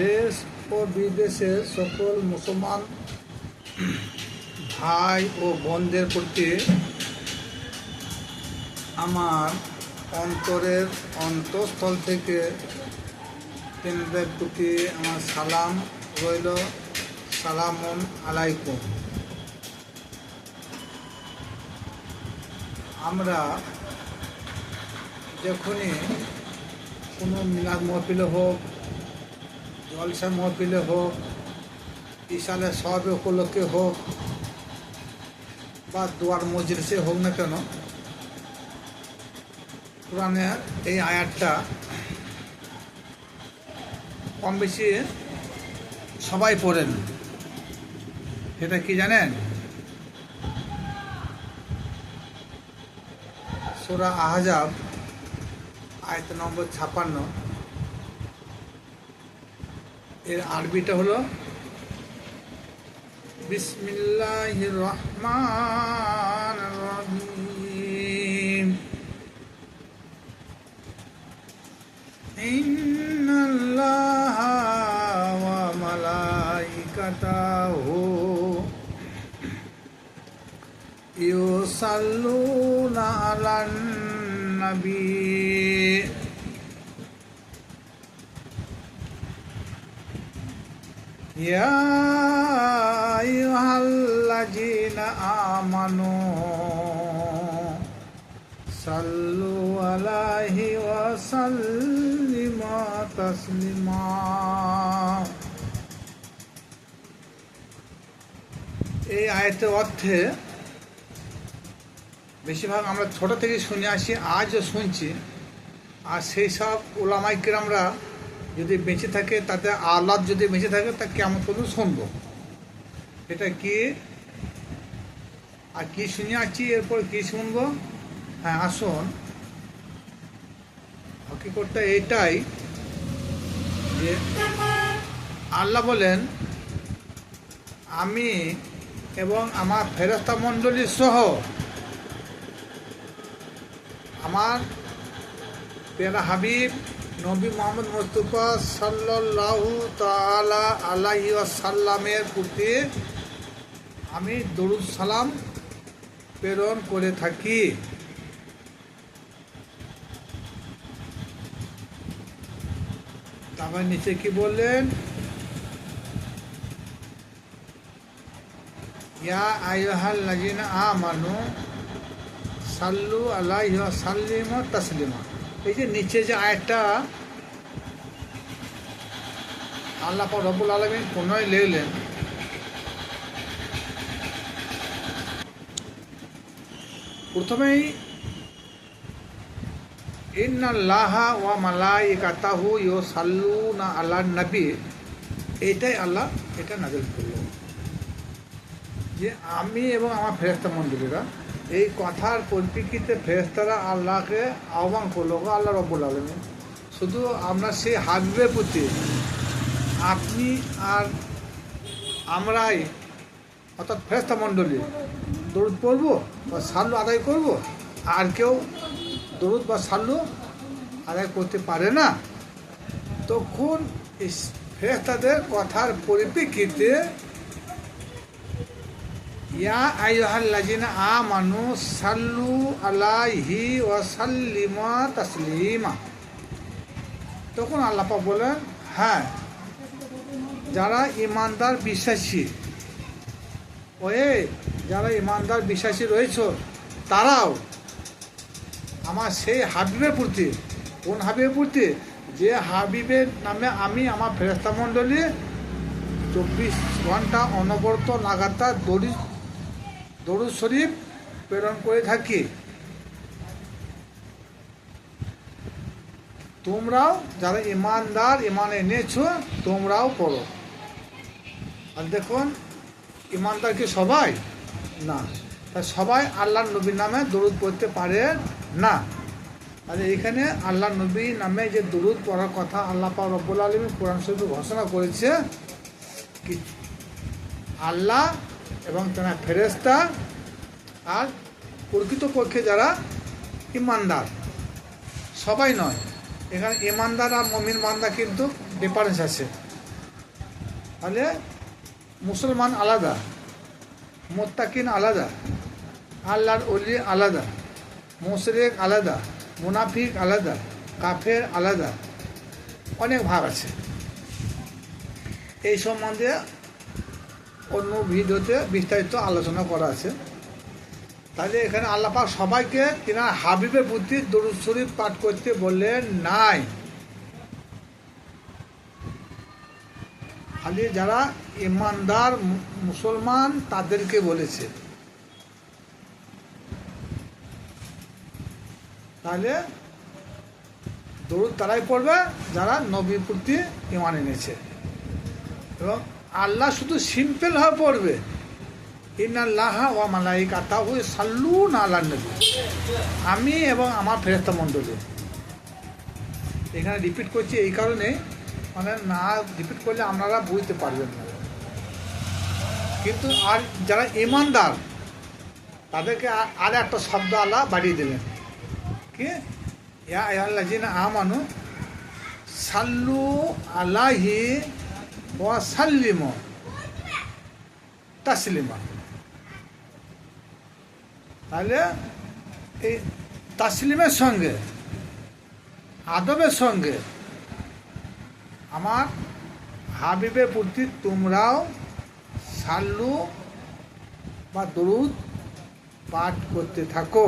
দেশ ও বিদেশের সকল মুসলমান ভাই ও বোনদের প্রতি আমার অন্তরের অন্তঃস্থল থেকে তিনদের প্রতি আমার সালাম রইল। সালামুন আলাইকুম। আমরা যখনই কোনো মিলাদ মহফিলে হোক, জলসা মহফিলে হোক, ইশালে সব উপলক্ষে হোক বা দোয়ার মজলিসে হোক না কেন, কোরআনের এই আয়াতটা কম বেশি সবাই পড়েন। সেটা কি জানেন? সূরা আহজাব আয়াত নম্বর 56। এর আরবিটা হলো বিসমিল্লাহির রহমানির রহিম। ইন্নাল্লাহা ওয়া মালাইকাতাহু ইউসাল্লুনা আলান নবী ইয়া আইয়ুহাল্লাযীনা আমানু সাল্লু আলাইহি ওয়া সাল্লিমু তাসলিমা। এই আয়াতের অর্থে বেশিরভাগ আমরা ছোট থেকে শুনে আসি, আজও শুনছি। আর সেই সব উলামায়ে কেরামরা যদি বেঁচে থাকে, তাতে আওলাদ যদি বেঁচে থাকে, তা কেমন পর্যন্ত শুনবো। এটা কি আর কি শুনে আসছি, এরপর কি শুনবো? হ্যাঁ, আসুন। হকিকতটা এটাই যে আল্লাহ বলেন, আমি এবং আমার ফেরেশতা মণ্ডলী সহ আমার প্যারা হাবিব নবী মুহাম্মদ মুস্তাফা সাল্লাল্লাহু তাআলা আলাইহি ওয়াসাল্লামের প্রতি আমি দরুদ সালাম প্রেরণ করে থাকি। তারপর নিচে কি বললেন? ইয়া আইয়ুহাল্লাযীনা আমানু সাল্লু আলাইহি ওয়া সাল্লিমু তাসলিমা। এই যে নিচে যে আয়াতটা আল্লাহ পাক রব্বুল আলামিন পুনরায় লিখলেন, প্রথমেই ইন্নাল্লাহা ওয়া মালাইকাতাহু ইউসাল্লুনা আলান নবী, এইটাই আল্লাহ এটা নাযিল করলেন যে আমি এবং আমার ফেরেশতা মণ্ডলীরা। এই কথার পরিপ্রেক্ষিতে ফেরেশতারা আল্লাহকে আহ্বান করলো, আল্লাহ রব্বুল আলামিন শুধু আমরা সেই হাবিবের প্রতি আপনি আর আমরাই, অর্থাৎ ফেরেশতা মণ্ডলী দরুদ পড়বো বা সাল্লু আদায় করব, আর কেউ দরুদ বা সাল্লু আদায় করতে পারে না। তখন ফেরেশতাদের কথার পরিপ্রেক্ষিতে ইয়া আইয়ুহাল্লাযীনা আমানু সাল্লু আলাইহি ওয়া সাল্লিমু তাসলিমা। তখন আল্লাহ পাক বলেন, হ্যাঁ, যারা ইমানদার বিশ্বাসী, যারা ইমানদার বিশ্বাসী রয়েছে, তারাও আমার সেই হাবিবের প্রতি, কোন হাবিবের প্রতি? যে হাবিবের নামে আমি আমার ফেরেশতা মণ্ডলী 24 ঘন্টা অনবরত লাগাতার দরুদ শরীফ প্রেরণ করে থাকি। তোমরাও যারা ইমানদার, ইমান এনেছো, তোমরাও পড়ো। আর দেখুন, ইমানদার কি সবাই? না, সবাই আল্লাহর নবীর নামে দরুদ পড়তে পারে না। আর এখানে আল্লাহর নবীর নামে যে দরুদ পড়ার কথা আল্লাহ পাক রব্বুল আলামিন কোরআন শরীফে ঘোষণা করেছে, কি আল্লাহ এবং তার ফেরেশতা আর প্রকৃতপক্ষে যারা ইমানদার, সবাই নয়। এখানে ইমানদার আর মুমিন বান্দা কিন্তু ডিফারেন্স আছে। তাহলে মুসলমান আলাদা, মোত্তাকিন আলাদা, আল্লাহর ওলি আলাদা, মুশরিক আলাদা, মুনাফিক আলাদা, কাফের আলাদা, অনেক ভাগ আছে। এই সম্বন্ধে অন্য ভিডিওতে বিস্তারিত আলোচনা করা আছে। তাহলে এখানে আল্লাহ পাক সবাইকে তিনার হাবিবের প্রতি দরুদ শরীফ পাঠ করতে বললেন নাই, খালি যারা ইমানদার মুসলমান তাদেরকে বলেছে। তাহলে দরুদ তারাই পড়বে যারা নবীর প্রতি ঈমান এনেছে, এবং আল্লাহ শুধু সিম্পলভাবে পড়বে, ইন্নাল্লাহা ওয়া মালাইকাতাহু ইউসাল্লুনা আলান নবী, আমি এবং আমার ফেরেশতা মণ্ডলী। এখানে রিপিট করছি এই কারণে, মানে না রিপিট করলে আপনারা বুঝতে পারবেন না। কিন্তু আর যারা ঈমানদার তাদেরকে আর একটা শব্দ আল্লাহ বাড়িয়ে দিলেন, কি ইয়া আইয়ুহাল্লাযীনা আমানু সাল্লু আলাইহি ওয়া সাল্লিমু তাসলিমা। তাহলে এই তাসলিমের সঙ্গে, আদবের সঙ্গে আমার হাবিবের প্রতি তোমরাও সাল্লু বা দরুদ পাঠ করতে থাকো।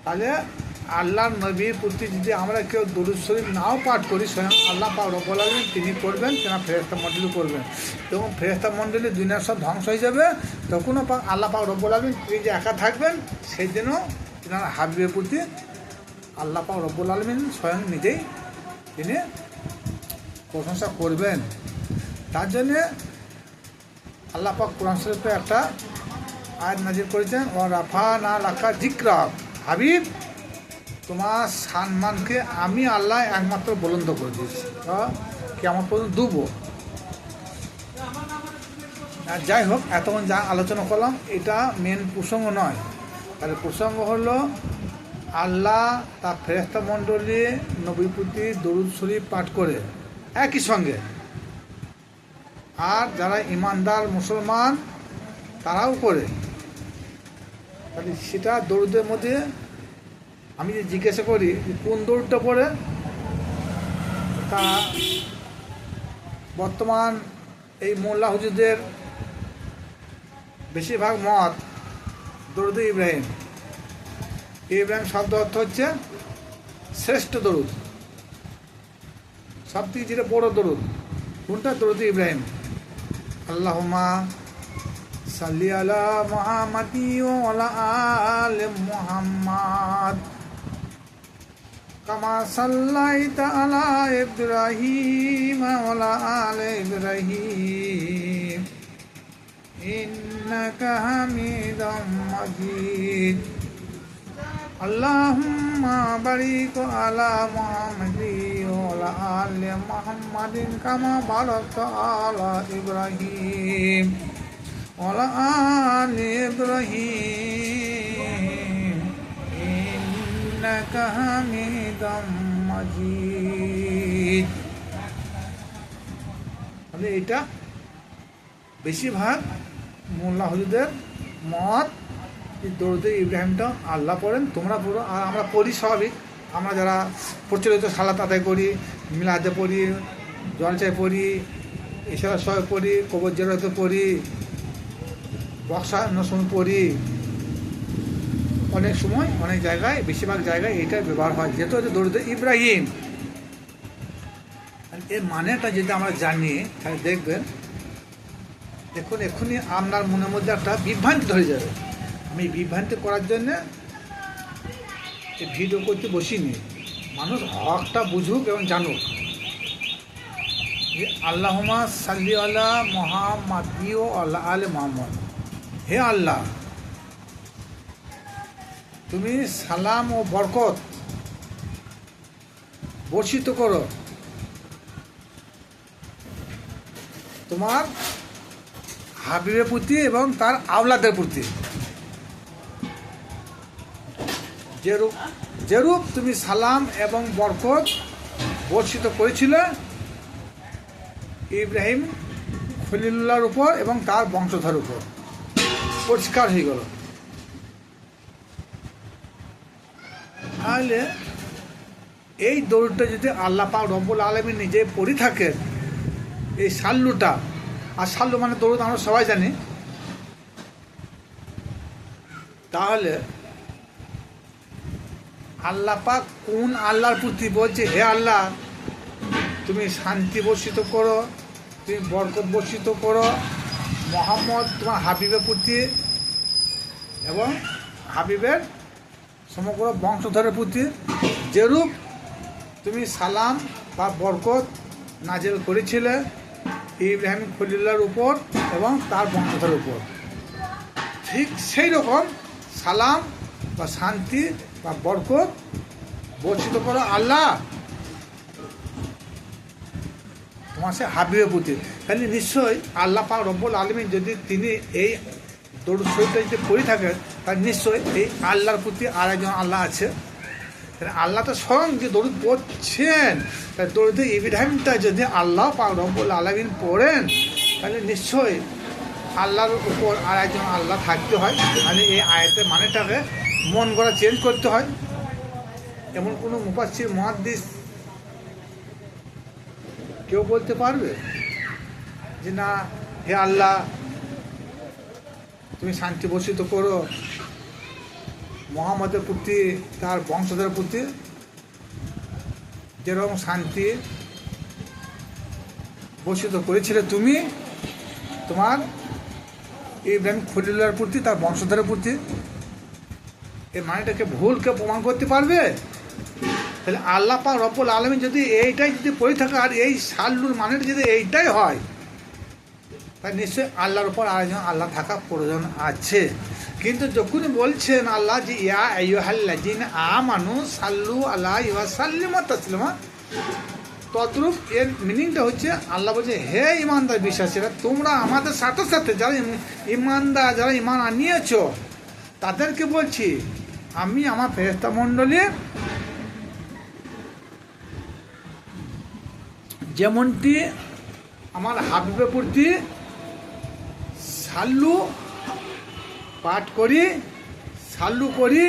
তাহলে আল্লাহর নবীর প্রতি যদি আমরা কেউ দরুদ শরীফ নাও পাঠ করি, স্বয়ং আল্লাহ পাক রব্বুল আলামিন তিনি করবেন, তেনা ফেরেশতা মণ্ডলী করবেন, এবং ফেরেশতা মণ্ডলী দুনিয়ার সব ধ্বংস হয়ে যাবে। তখনও আল্লাহ পাক রব্বুল আলামিন তিনি যে একা থাকবেন, সেই দিনও তেনার হাবিবের প্রতি আল্লাহ পাক রব্বুল আলামিন স্বয়ং নিজেই তিনি প্রশংসা করবেন। তার জন্যে আল্লাহ পাক কোরআন শরীফে একটা আয়াত নাজিল করেছেন, ও রাফা'না লাকা যিকরাক, হাবিব তোমার সম্মানকে আমি আল্লাহ একমাত্র বুলন্দ করে দিয়েছি, কিয়ামত পর্যন্ত ডুবো। যাই হোক, এতক্ষণ যা আলোচনা করলাম এটা মেন প্রসঙ্গ নয়। তাহলে প্রসঙ্গ হলো আল্লাহ তার ফেরেশতা মণ্ডলী নবীর প্রতি দরুদ শরীফ পাঠ করে একই সঙ্গে, আর যারা ইমানদার মুসলমান তারাও করে। তাহলে সেটা দরুদের মধ্যে আমি যে জিজ্ঞাসা করি কোন দরুদটা পড়ে, তা বর্তমান এই মোল্লা হুজুরদের বেশিরভাগ মত দরুদ ইব্রাহিম। ইব্রাহিম শব্দ অর্থ হচ্ছে শ্রেষ্ঠ দরুদ, সব থেকে যেটা বড় দরুদ কোনটা? দরুদ ইব্রাহিম। আল্লাহুম্মা সাল্লি আলা মুহাম্মাদি ওয়া আলা আলি মুহাম্মাদ কামা সাল্লাইতা আলা ইব্রাহিম ওয়া আলা আলি ইব্রাহিম ইন্নাকা হামিদুম মাজিদ। আল্লাহুম্মা বারিক আলা মুহাম্মাদি ওয়া আলা আলি মুহাম্মাদিন কামা বারাকতা আলা ইব্রাহিম ওয়া আলা আলি ইব্রাহিম ইন্নাকা হামিদুম মাজিদ। তাহলে এটা বেশিরভাগ মোল্লা হুজুরদের মত, দরুদে ইব্রাহিমটা আল্লাহ পড়েন, তোমরা পড়ো। আর আমরা পড়ি স্বাভাবিক, আমরা যারা প্রচলিত সালাত আদায় করি, মিলাদে পড়ি, জলসায় পড়ি, ইশারা সবাই পড়ি, কবর জিয়ারতে পড়ি, বক্সা সময় পড়ি, অনেক সময় অনেক জায়গায়, বেশিরভাগ জায়গায় এইটার ব্যবহার হয়, যেহেতু হচ্ছে দরুদে ইব্রাহিম। এর মানেটা যদি আমরা জানি তাহলে দেখবেন, দেখুন এক্ষুনি আপনার মনের মধ্যে একটা বিভ্রান্তি ধরে যাবে। আমি বিভ্রান্তি করার জন্যে এই ভিডিও করতে বসিনি, মানুষ হকটা বুঝুক এবং জানুক যে আল্লাহুম্মা সাল্লি আলা মুহাম্মাদি ওয়া আলা আলি মুহাম্মাদ। হে আল্লাহ, তুমি সালাম ও বরকত বর্ষিত করো তোমার হাবিবের প্রতি এবং তার আওলাদের প্রতি, যেরূপ তুমি সালাম এবং বরকত বর্ষিত করেছিলে ইব্রাহিম খলিলুল্লাহর উপর এবং তার বংশধর উপর পরিষ্কার হয়ে গেল। তাহলে এই দরুদটা যদি আল্লাহ পাক রব্বুল আলামিন নিজে পড়ে থাকেন, এই সাল্লুটা, আর সাল্লু মানে দরুদ আমরা সবাই জানি, তাহলে আল্লাহ পাক কোন আল্লাহর প্রতি বলছে, হে আল্লাহ তুমি শান্তি বর্ষিত করো, তুমি বরকত বর্ষিত করো মোহাম্মদ তোমার হাবিবের প্রতি এবং হাবিবের সমগ্র বংশধরের প্রতি, যেরূপ তুমি সালাম বা বরকত নাজেল করেছিলে ইব্রাহিম খলিলুল্লাহর উপর এবং তার বংশধরের উপর, ঠিক সেই রকম সালাম বা শান্তি বা বরকত বর্ষিত করো আল্লাহ তোমার সে হাবিবের প্রতি। তাহলে নিশ্চয়ই আল্লাহ পাক রব্বুল আলামিন যদি তিনি এই দরুদ শরীফটা যদি পড়ে থাকেন, তাহলে নিশ্চয়ই এই আল্লাহর প্রতি আর একজন আল্লাহ আছে। আল্লাহ তো স্বয়ং যে দরুদ পড়ছেন, তাই দরুদ ইব্রাহিমটা যদি আল্লাহ পাক রব্বুল আলামিন পড়েন, তাহলে নিশ্চয়ই আল্লাহর উপর আর একজন আল্লাহ থাকতে হয়। মানে এই আয়াতের মানেটাকে মন গড়া চেঞ্জ করতে হয়। এমন কোনো মুফাসসির মুহাদ্দিস কেউ বলতে পারবে যে না, হে আল্লাহ তুমি শান্তি বর্ষিত করো মুহাম্মদের প্রতি, তার বংশধরের প্রতি, যেরকম শান্তি বর্ষিত করেছিলে তুমি তোমার ইব্রাহিম খলিলুল্লাহর প্রতি, তার বংশধরের প্রতি? এই মানেটাকে ভুলকে প্রমাণ করতে পারবে? তাহলে আল্লাহ পাক রব্বুল আলামিন যদি এইটাই যদি পড়ে থাকে আর এই সাল্লুর মানেটা যদি এইটাই হয়, তাহলে নিশ্চয়ই আল্লাহর উপর আরেকজন আল্লাহ থাকা প্রয়োজন আছে। কিন্তু যখনই বলছেন আল্লাহ যে ইয়া আইয়ুহাল্লাযীনা আমানু সাল্লু আলাইহি ওয়া সাল্লিমু তাসলিমা, তদ্রূপ এর মিনিংটা হচ্ছে আল্লাহ বলছে হে ইমানদার বিশ্বাসীরা, তোমরা আমাদের সাথে সাথে যারা ইমানদার, যারা ইমান আনিয়েছ, তাদেরকে বলছি আমি আমার ফেরেশতা মণ্ডলী যেমনটি আমার হাবিবের প্রতি সাল্লু পাঠ করি, সাল্লু করি,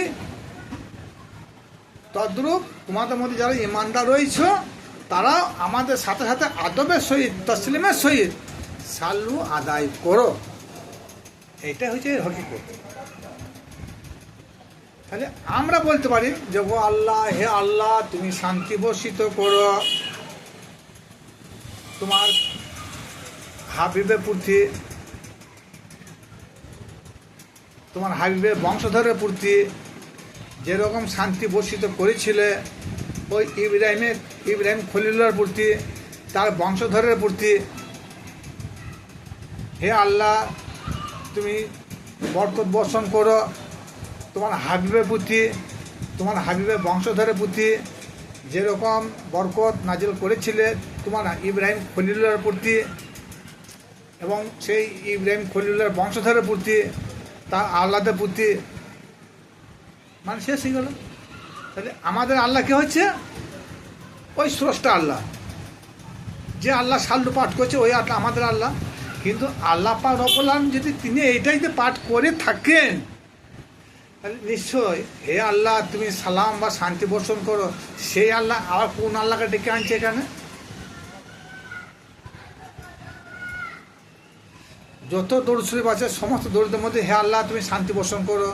তদ্রূপ তোমাদের মধ্যে যারা ইমানদার রয়েছ তারা আমাদের সাথে সাথে আদবের সহিত, তসলিমের সহিত সাল্লু আদায় করো। এটা হচ্ছে হকিকত। তাহলে আমরা বলতে পারি যে ও আল্লাহ, হে আল্লাহ তুমি শান্তি বর্ষিত করো তোমার হাবিবের প্রতি, তোমার হাবিবের বংশধরের প্রতি, যেরকম শান্তি বর্ষিত করেছিলে ওই ইব্রাহিম খলিলুল্লাহর প্রতি, তার বংশধরের প্রতি। হে আল্লাহ তুমি বরকত বর্ষণ করো তোমার হাবিবের প্রতি, তোমার হাবিবের বংশধরের প্রতি, যেরকম বরকত নাজিল করেছিলে তোমার ইব্রাহিম খলিলুল্লাহর প্রতি এবং সেই ইব্রাহিম খলিলুল্লাহর বংশধরের প্রতি, তার আল্লাহদের প্রতি। মানে শেষ হয়ে গেল। তাহলে আমাদের আল্লাহ কে হচ্ছে? ওই স্রষ্টা আল্লাহ, যে আল্লাহ সাল্লু পাঠ করছে ওই আল্লাহ আমাদের আল্লাহ। কিন্তু আল্লাহ পাক রব্বুল আলামিন যদি তিনি এইটাই যে পাঠ করে থাকেন, তাহলে নিশ্চয় হে আল্লাহ তুমি সালাম বা শান্তি বর্ষণ করো, সেই আল্লাহ আবার কোন আল্লাহকে ডেকে আনছে এখানে? যত দরুদ শরীফ আছে সমস্ত দরুদের মধ্যে হে আল্লাহ তুমি শান্তি বর্ষণ করো,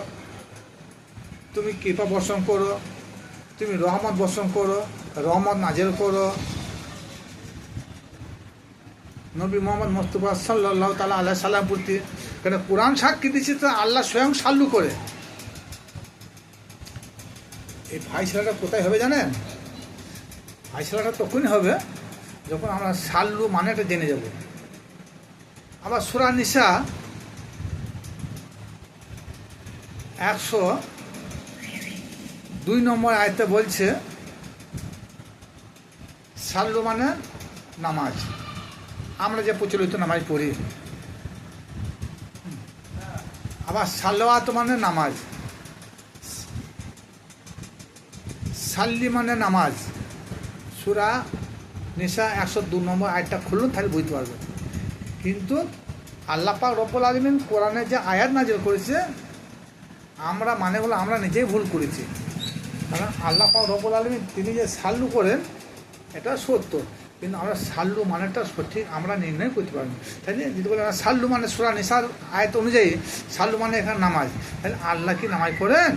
তুমি কৃপা বর্ষণ করো, তুমি রহমত বর্ষণ করো, রহমত নাজেল করো নবী মোহাম্মদ মুস্তাফা সাল্লাল্লাহু তাআলা আলাইহি সাল্লাম প্রতি। কেন কোরআন সাক্ষী দিচ্ছে তো আল্লাহ স্বয়ং সাল্লু করে। এই ফাইসলাটা কোথায় হবে জানেন? ফাইসলাটা তখনই হবে যখন আমরা সাল্লু মানেটা জেনে যাব। আবার সূরা নিসা 102 নম্বর আয়াতে বলছে সাল্লু মানে নামাজ, আমরা যে প্রচলিত নামাজ পড়ি। আবার সাল্লাওয়াত মানে নামাজ, সাল্লি মানে নামাজ। সূরা নিসা 102 নম্বর আয়াতটা খুলুন, তাহলে বুঝতে পারবেন। কিন্তু আল্লাহ পাক রব্বুল আলামিন কোরআনে যে আয়াত নাজিল করেছে, আমরা মানে হলো আমরা নিজেই ভুল করেছি। কারণ আল্লাহ পাক রব্বুল আলামিন তিনি যে সাল্লু করেন এটা সত্য, কিন্তু আমরা সাল্লু মানেটা সঠিক আমরা নির্ণয় করতে পারবো। তাই যদি বলে সাল্লু মানে সূরা নিসার আয়াত অনুযায়ী সাল্লু মানে এখানে নামাজ, তাহলে আল্লাহ কি নামাজ পড়েন?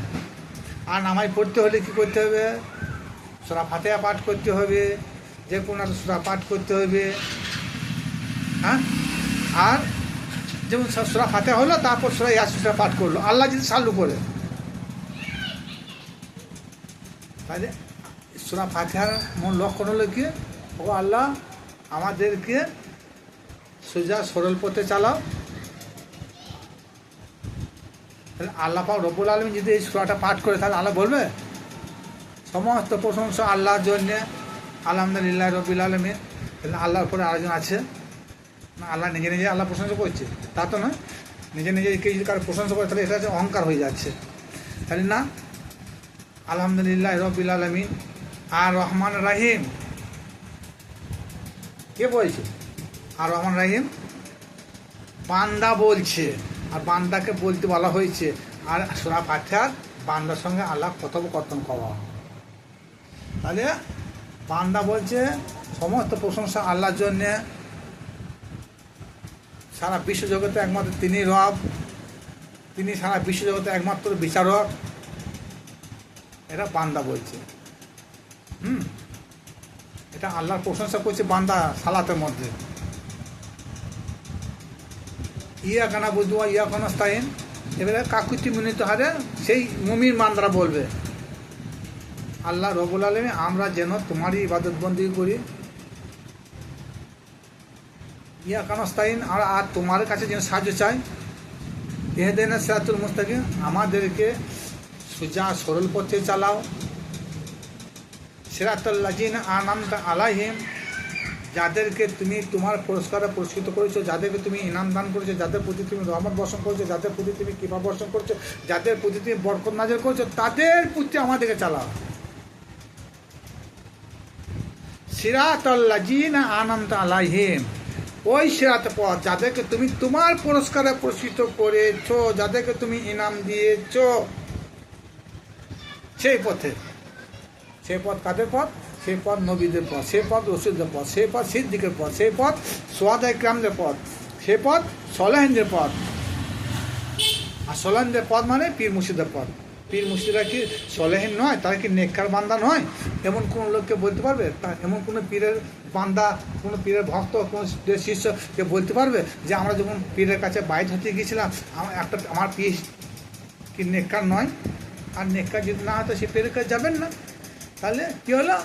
আর নামাজ পড়তে হলে কী করতে হবে? সূরা ফাতিহা পাঠ করতে হবে, যে কোনো একটা সূরা পাঠ করতে হবে। হ্যাঁ, আর যেমন সূরা ফাতিহা হলো, তারপর সূরা ইয়াসিন পাঠ করলো, আল্লাহ যদি সাল্লু করে, তাহলে সূরা ফাতিহার মূল লক্ষণ হলো কি? ও আল্লাহ আমাদেরকে সোজা সরল পথে চালাও। তাহলে আল্লাহ পাক রব্বুল আলামিন যদি এই সূরাটা পাঠ করে, তাহলে আল্লাহ বলবে সমস্ত প্রশংসা আল্লাহর জন্যে, আলহামদুলিল্লাহ রব্বিল আলামিন। তাহলে আল্লাহর পরে আরেকজন আছে না? আল্লাহ নিজে নিজে আল্লাহ প্রশংসা করছে তা তো নয়। নিজে নিজে কেউ যদি কারো প্রশংসা করে, তাহলে এটা হচ্ছে অহংকার হয়ে যাচ্ছে। তাহলে না, আলহামদুলিল্লাহ রব্বিল আলামিন আর রহমান রাহিম, কে বলছে? আর রহমান রাহিম বান্দা বলছে, আর বান্দাকে বলতে বলা হয়েছে। আর সূরা ফাতিহার বান্দার সঙ্গে আল্লাহ কথোপকথন করা। তাহলে বান্দা বলছে সমস্ত প্রশংসা আল্লাহর জন্যে, সারা বিশ্বজগতে একমাত্র তিনি রব, তিনি সারা বিশ্বজগতে একমাত্র বিচারক, এটা বান্দা বলছে। এটা আল্লাহর প্রশংসা করছে বান্দা সালাতের মধ্যে। ইয়া কানা বুঝুয়া ইয়া কানা স্তাইন, এবারে কাকুতি মিনিত হারে সেই মুমিন বান্দারা বলবে আল্লাহ রব্বুল আলামিন আমরা যেন তোমারই ইবাদত বন্দি করি। ইয়া কানা স্তাইন, আর তোমার কাছে যেন সাহায্য চাই। ইহদিনা সিরাতুল মুস্তাকিম, আমাদেরকে সোজা সরল পথে চালাও। সিরাতাল লাযিনা আনআমতা আলাইহিম, যাদেরকে তুমি তোমার পুরস্কারে পুরস্কৃত করেছো, যাদেরকে তুমি ইনাম দান করেছো, যাদের প্রতি তুমি রহমত বর্ষণ করেছো, যাদের প্রতি তুমি কৃপা বর্ষণ করছো, যাদের প্রতি তুমি বরকত নাযিল করেছো, তাদের প্রতি আমাদেরকে চালাও। সিরাতাল লাযিনা আনআমতা আলাইহিম, ওই সিরাত পথ যাদেরকে তুমি তোমার পুরস্কারে পুরস্কৃত করেছো, যাদেরকে তুমি ইনাম দিয়েছো, সেই পথে। সেই পথ কাদের পথ? সেই পথ নবীদের পথ, সেই পথ রসুলদের পথ, সেই পথ সিদ্দিকের পথ, সেই পথ সুহাদায়ে কিরামদের পথ, সেই পথ সলেহিনদের পথ। আর সলেহিনদের পথ মানে পীর মুর্শিদের পথ। পীর মুর্শিদরা কি সলেহিন নয়? তারা কি নেককার বান্দা নয়? এমন কোনো লোককে বলতে পারবে? এমন কোনো পীরের বান্দা, কোনো পীরের ভক্ত, কোনো শিষ্যকে বলতে পারবে যে আমরা যখন পীরের কাছে বাইত হতে গিয়েছিলাম, আমার পীর কি নেককার নয়? আর নেককার যদি না হতো সে পীরের কাছে যাবেন না। তাহলে কী হলো?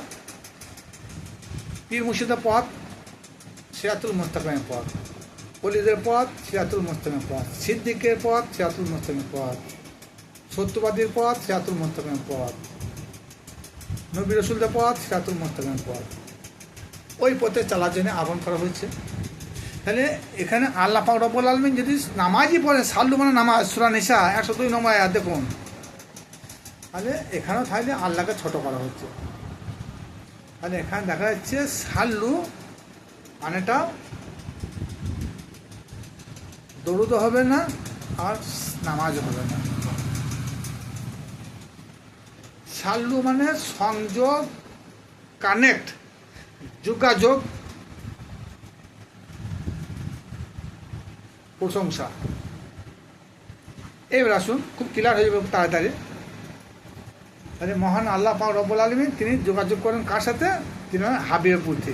পীর মুর্শিদের পথ সিরাতুল মুস্তাকিমের পথ, ওলিদের পথ সিরাতুল মুস্তাকিমের পথ, সিদ্দিকের পথ সিরাতুল মুস্তাকিমের পথ, সত্যবাদীর পথ সিরাতুল মুস্তাকিমের পথ, নবী রাসূলদের পথ সিরাতুল মুস্তাকিমের পথ। ওই পথে চলার জন্য আহ্বান করা হয়েছে। তাহলে এখানে আল্লাহ পাক রব্বুল আলামিন যদি নামাজই পড়েন, সাল্লু মানে নামাজ, সূরা নিসা 102 নম্বর আয়াত দেখুন, তাহলে এখানেও তাহলে আল্লাহকে ছোট করা হচ্ছে। তাহলে এখানে দেখা যাচ্ছে সাল্লু মানেটা দরুদ হবে না আর নামাজ হবে না। সাল্লু মানে সংযোগ, কানেক্ট, যোগাযোগ, প্রশংসা। এবার আসুন, খুব ক্লিয়ার হয়ে যাবে তাড়াতাড়ি। তাহলে মহান আল্লাহ পাক রব্বুল আলামিন তিনি যোগাযোগ করেন কার সাথে? তিনি হাবিবের প্রতি।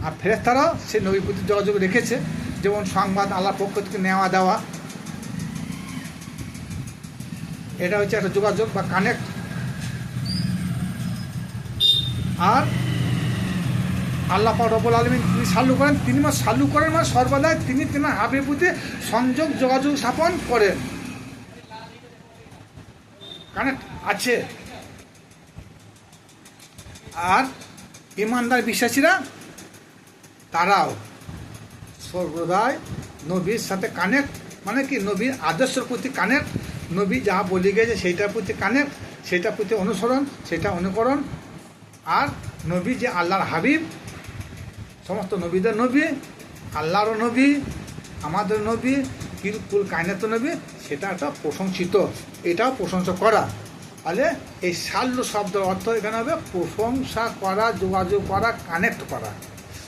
আর ফেরেশতারাও সে নবীর প্রতি যোগাযোগ রেখেছে, যেমন সংবাদ আল্লাহর পক্ষ থেকে নেওয়া দেওয়া, এটা হচ্ছে একটা যোগাযোগ বা কানেক্ট। আর আল্লাহ পাক রব্বুল আলামিন তিনি সাল্লু করেন, তিনি সাল্লু করেন মানে সর্বদাই তিনি তেনার হাবিবের প্রতি সংযোগ যোগাযোগ স্থাপন করেন, কানেক্ট আছে। আর ইমানদার বিশ্বাসীরা তারাও সর্বদাই নবীর সাথে কানেক্ট, মানে কি নবীর আদর্শের প্রতি কানেক্ট, নবী যা বলে গেছে সেইটার প্রতি কানেক্ট, সেটার প্রতি অনুসরণ, সেটা অনুকরণ। আর নবী যে আল্লাহর হাবিব, সমস্ত নবীদের নবী, আল্লাহরও নবী, আমাদের নবী, কুল কায়নাত নবী, সেটা একটা প্রশংসিত, এটাও প্রশংসা করা। তাহলে এই সাল্লু শব্দের অর্থ এখানে হবে প্রশংসা করা, যোগাযোগ করা, কানেক্ট করা।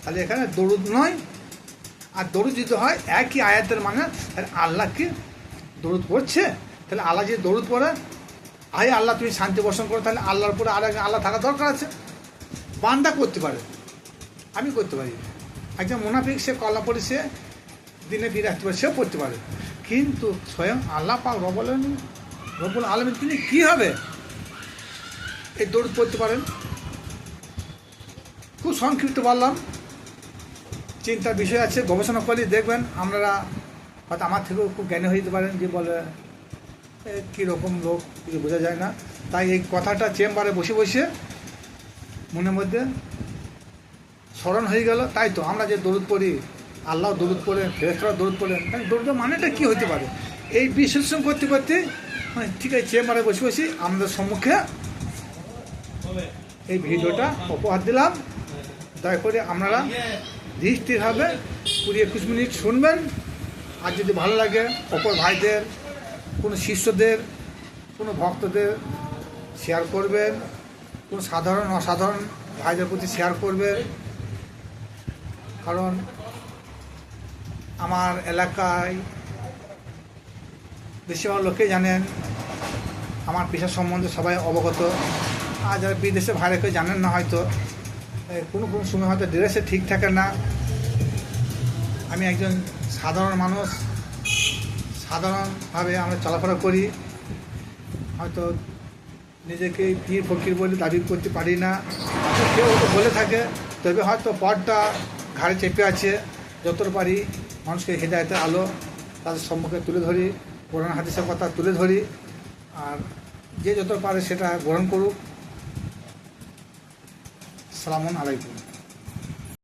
তাহলে এখানে দরুদ নয়, আর দরুদ যদি হয় একই আয়াতের মানে, তাহলে আল্লাহ কি দরুদ পড়ছে? তাহলে আল্লাহ যদি দরুদ পড়ে, আয় আল্লাহ তুমি শান্তি বর্ষণ করো, তাহলে আল্লাহর উপরে আর একজন আল্লাহ থাকা দরকার আছে। বান্দা করতে পারে, আমি করতে পারি। একজন মুনাফিক, সে কল্লা পড়ে, সে দিনে বিরাজতে পারে, সেও পড়তে পারে। কিন্তু স্বয়ং আল্লাহ পাক রব্বুল আলামিন তিনি কী হবে এই দরুদ পড়তে পারেন? খুব সংক্ষিপ্ত বললাম, চিন্তার বিষয় আছে, গবেষণা করলে দেখবেন আপনারা, হয়তো আমার থেকেও খুব জ্ঞানী হয়ে যেতে পারেন, যে বলে কীরকম লোক কিছু বোঝা যায় না। তাই এই কথাটা চেম্বারে বসে বসে মনের মধ্যে স্মরণ হয়ে গেল। তাই তো আমরা যে দরুদ পড়ি, আল্লাহ দরুদ পড়েন, ফেরেশতারা দরুদ পড়েন, তাই দরুদের মানেটা কী হতে পারে? এই বিশ্লেষণ করতে করতে ঠিক আছে, চেম্বারে বসে বসে আমাদের সম্মুখে এই ভিডিওটা উপহার দিলাম। দয়া করে আপনারা দৃষ্টিভাবে 20-21 মিনিট শুনবেন। আর যদি ভালো লাগে, অপর ভাইদের, কোনো শিষ্যদের, কোনো ভক্তদের শেয়ার করবেন, কোনো সাধারণ অসাধারণ ভাইদের প্রতি শেয়ার করবেন। কারণ আমার এলাকায় বেশিরভাগ লোকেই জানেন আমার পেশা সম্বন্ধে, সবাই অবগত। আর যারা বিদেশে ভাইরা কেউ জানেন না, হয়তো কোনো কোনো সময় হয়তো ড্রেসে ঠিক থাকে না। আমি একজন সাধারণ মানুষ, সাধারণভাবে আমরা চলাফেরা করি। হয়তো নিজেকে পীর ফকির বলে দাবি করতে পারি না, কেউ হয়তো বলে থাকে। তবে হয়তো পথটা ঘাড়ে চেপে আছে, যতটা পারি মানুষকে হেদায়েতের আলো তাদের সম্মুখে তুলে ধরি, কোরআন হাদিসের কথা তুলে ধরি। আর যে যত পারে সেটা গ্রহণ করুক। আসসালামু আলাইকুম।